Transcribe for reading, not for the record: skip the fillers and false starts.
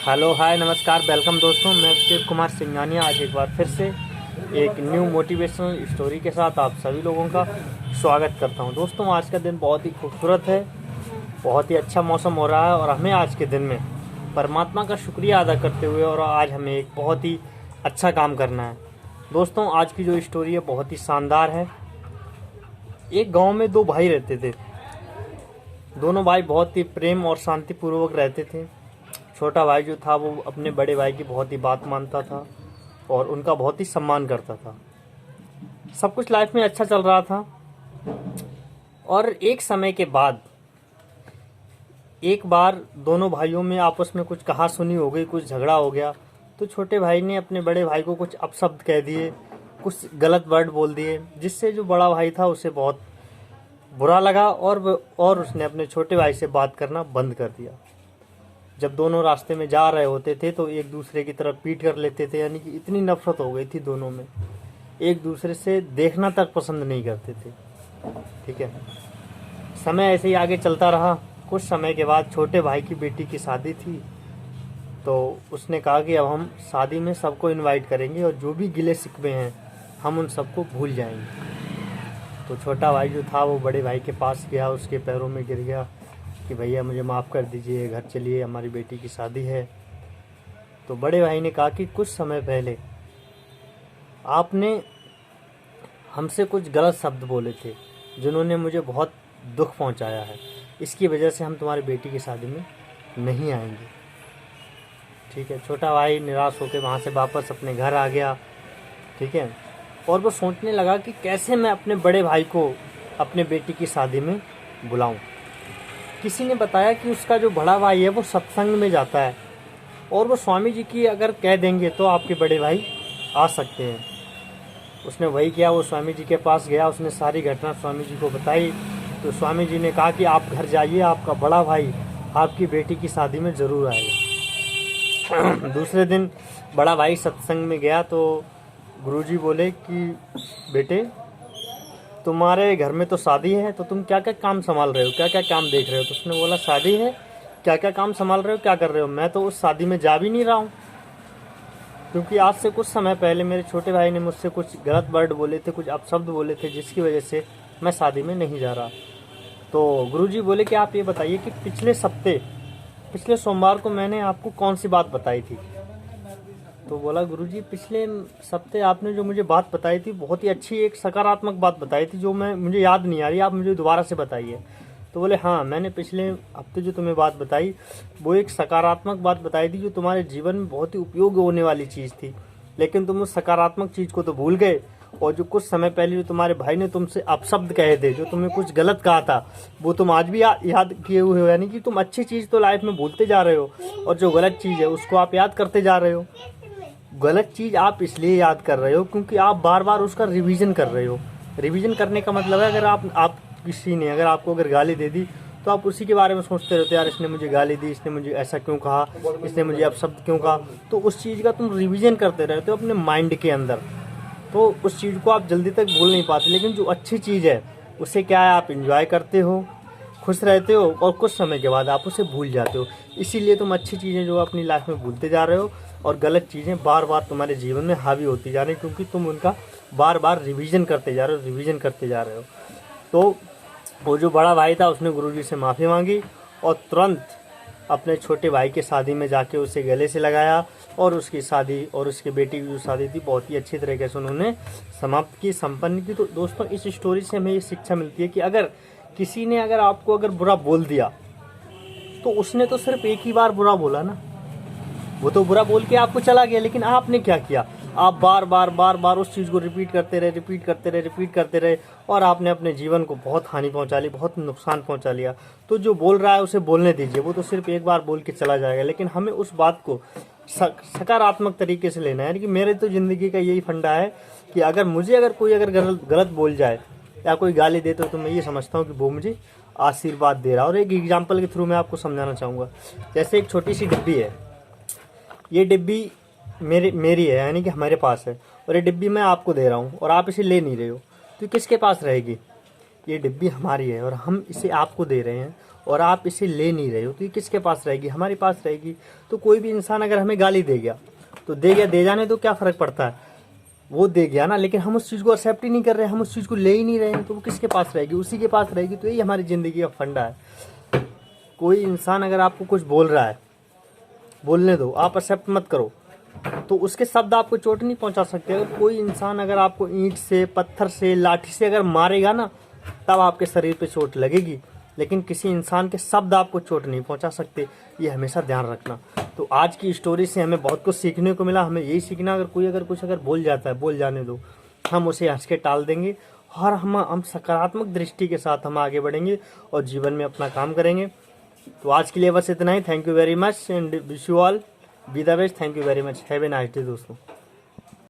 Hello hi नमस्कार welcome दोस्तों, मैं अभिषेक कुमार सिंघानिया आज एक बार फिर से एक न्यू मोटिवेशनल स्टोरी के साथ आप सभी लोगों का स्वागत करता हूं। दोस्तों आज का दिन बहुत ही खूबसूरत है, बहुत ही अच्छा मौसम हो रहा है और हमें आज के दिन में परमात्मा का शुक्रिया अदा करते हुए और आज हमें एक बहुत ही अच्छा काम करना है। दोस्तों आज की जो स्टोरी है बहुत ही शानदार है। एक गाँव में दो भाई रहते थे। दोनों भाई बहुत ही प्रेम और शांतिपूर्वक रहते थे। छोटा भाई जो था वो अपने बड़े भाई की बहुत ही बात मानता था और उनका बहुत ही सम्मान करता था। सब कुछ लाइफ में अच्छा चल रहा था और एक समय के बाद एक बार दोनों भाइयों में आपस में कुछ कहासुनी हो गई, कुछ झगड़ा हो गया। तो छोटे भाई ने अपने बड़े भाई को कुछ अपशब्द कह दिए, कुछ गलत वर्ड बोल दिए, जिससे जो बड़ा भाई था उसे बहुत बुरा लगा और उसने अपने छोटे भाई से बात करना बंद कर दिया। जब दोनों रास्ते में जा रहे होते थे तो एक दूसरे की तरफ पीट कर लेते थे, यानी कि इतनी नफरत हो गई थी दोनों में, एक दूसरे से देखना तक पसंद नहीं करते थे। ठीक है, समय ऐसे ही आगे चलता रहा। कुछ समय के बाद छोटे भाई की बेटी की शादी थी, तो उसने कहा कि अब हम शादी में सबको इनवाइट करेंगे और जो भी गिले शिकवे हैं हम उन सबको भूल जाएंगे। तो छोटा भाई जो था वो बड़े भाई के पास गया, उसके पैरों में गिर गया कि भैया मुझे माफ़ कर दीजिए, घर चलिए, हमारी बेटी की शादी है। तो बड़े भाई ने कहा कि कुछ समय पहले आपने हमसे कुछ गलत शब्द बोले थे जिन्होंने मुझे बहुत दुख पहुंचाया है, इसकी वजह से हम तुम्हारी बेटी की शादी में नहीं आएंगे। ठीक है, छोटा भाई निराश होकर वहाँ से वापस अपने घर आ गया। ठीक है, और वो सोचने लगा कि कैसे मैं अपने बड़े भाई को अपने बेटी की शादी में बुलाऊं। किसी ने बताया कि उसका जो बड़ा भाई है वो सत्संग में जाता है और वो स्वामी जी की अगर कह देंगे तो आपके बड़े भाई आ सकते हैं। उसने वही किया, वो स्वामी जी के पास गया, उसने सारी घटना स्वामी जी को बताई। तो स्वामी जी ने कहा कि आप घर जाइए, आपका बड़ा भाई आपकी बेटी की शादी में ज़रूर आएगा। दूसरे दिन बड़ा भाई सत्संग में गया तो गुरुजी बोले कि बेटे तुम्हारे घर में तो शादी है, तो तुम क्या क्या काम संभाल रहे हो, क्या क्या काम देख रहे हो। तो उसने बोला शादी है, क्या क्या काम संभाल रहे हो, क्या कर रहे हो। मैं तो उस शादी में जा भी नहीं रहा हूँ, क्योंकि आज से कुछ समय पहले मेरे छोटे भाई ने मुझसे कुछ गलत वर्ड बोले थे, कुछ अपशब्द बोले थे, जिसकी वजह से मैं शादी में नहीं जा रहा। तो गुरुजी बोले कि आप ये बताइए कि पिछले सोमवार को मैंने आपको कौन सी बात बताई थी। तो बोला गुरुजी पिछले हफ्ते आपने जो मुझे बात बताई थी बहुत ही अच्छी, एक सकारात्मक बात बताई थी जो मुझे याद नहीं आ रही, आप मुझे दोबारा से बताइए। तो बोले हाँ, मैंने पिछले हफ्ते जो तुम्हें बात बताई वो एक सकारात्मक बात बताई थी जो तुम्हारे जीवन में बहुत ही उपयोग होने वाली चीज़ थी, लेकिन तुम उस सकारात्मक चीज़ को तो भूल गए। और जो कुछ समय पहले जो तुम्हारे भाई ने तुमसे अपशब्द कहे थे, जो तुम्हें कुछ गलत कहा था, वो तुम आज भी याद किए हुए हो। यानी कि तुम अच्छी चीज़ तो लाइफ में भूलते जा रहे हो और जो गलत चीज़ है उसको आप याद करते जा रहे हो। गलत चीज़ आप इसलिए याद कर रहे हो क्योंकि आप बार बार उसका रिवीजन कर रहे हो। रिवीजन करने का मतलब है अगर आप किसी ने आपको गाली दे दी तो आप उसी के बारे में सोचते रहते हो, यार इसने मुझे गाली दी, इसने मुझे ऐसा क्यों कहा, इसने मुझे अपशब्द क्यों कहा। तो उस चीज़ का तुम रिवीजन करते रहते हो अपने माइंड के अंदर, तो उस चीज़ को आप जल्दी तक भूल नहीं पाते। लेकिन जो अच्छी चीज़ है उसे क्या है, आप इंजॉय करते हो, खुश रहते हो और कुछ समय के बाद आप उसे भूल जाते हो। इसीलिए तुम अच्छी चीज़ें जो अपनी लाइफ में भूलते जा रहे हो और गलत चीज़ें बार बार तुम्हारे जीवन में हावी होती जा रही, क्योंकि तुम उनका बार बार रिवीजन करते जा रहे हो। तो वो जो बड़ा भाई था उसने गुरुजी से माफ़ी मांगी और तुरंत अपने छोटे भाई के शादी में जाके उसे गले से लगाया और उसकी शादी और उसकी बेटी की जो शादी थी बहुत ही अच्छी तरीके से उन्होंने समाप्त की, संपन्न की। तो दोस्तों इस स्टोरी से हमें ये शिक्षा मिलती है कि अगर किसी ने आपको बुरा बोल दिया तो उसने तो सिर्फ एक ही बार बुरा बोला ना, वो तो बुरा बोल के आपको चला गया, लेकिन आपने क्या किया, आप बार बार उस चीज़ को रिपीट करते रहे और आपने अपने जीवन को बहुत हानि पहुंचा ली, बहुत नुकसान पहुंचा लिया। तो जो बोल रहा है उसे बोलने दीजिए, वो तो सिर्फ एक बार बोल के चला जाएगा, लेकिन हमें उस बात को सकारात्मक तरीके से लेना है। यानी कि मेरे तो ज़िंदगी का यही फंडा है कि अगर कोई गलत बोल जाए या कोई गाली दे तो मैं ये समझता हूँ कि वो मुझे आशीर्वाद दे रहा है। और एक एग्जाम्पल के थ्रू मैं आपको समझाना चाहूँगा। जैसे एक छोटी सी डिब्बी है, ये डिब्बी मेरी है, यानी कि हमारे पास है, और ये डिब्बी मैं आपको दे रहा हूँ और आप इसे ले नहीं रहे हो, तो किसके पास रहेगी, ये डिब्बी हमारी है और हम इसे आपको दे रहे हैं और आप इसे ले नहीं रहे हो, तो ये किसके पास रहेगी? हमारे पास रहेगी। तो कोई भी इंसान अगर हमें गाली दे गया तो दे गया, दे जाने तो क्या फ़र्क पड़ता है, वो दे गया ना, लेकिन हम उस चीज़ को एक्सेप्ट ही नहीं कर रहे हैं, हम उस चीज़ को ले ही नहीं रहे हैं, तो वो किसके पास रहेगी? उसी के पास रहेगी। तो यही हमारी ज़िंदगी का फंडा है। कोई इंसान अगर आपको कुछ बोल रहा है, बोलने दो, आप एक्सेप्ट मत करो, तो उसके शब्द आपको चोट नहीं पहुंचा सकते। अगर कोई इंसान अगर आपको ईंट से, पत्थर से, लाठी से अगर मारेगा ना, तब आपके शरीर पे चोट लगेगी, लेकिन किसी इंसान के शब्द आपको चोट नहीं पहुंचा सकते। ये हमेशा ध्यान रखना। तो आज की स्टोरी से हमें बहुत कुछ सीखने को मिला। हमें यही सीखना, अगर कोई कुछ बोल जाता है, बोल जाने दो, हम उसे हंस के टाल देंगे और हम सकारात्मक दृष्टि के साथ हम आगे बढ़ेंगे और जीवन में अपना काम करेंगे। तो आज के लिए बस इतना ही। Thank you very much and wish you all be the best. Thank you very much. Have a nice day दोस्तों।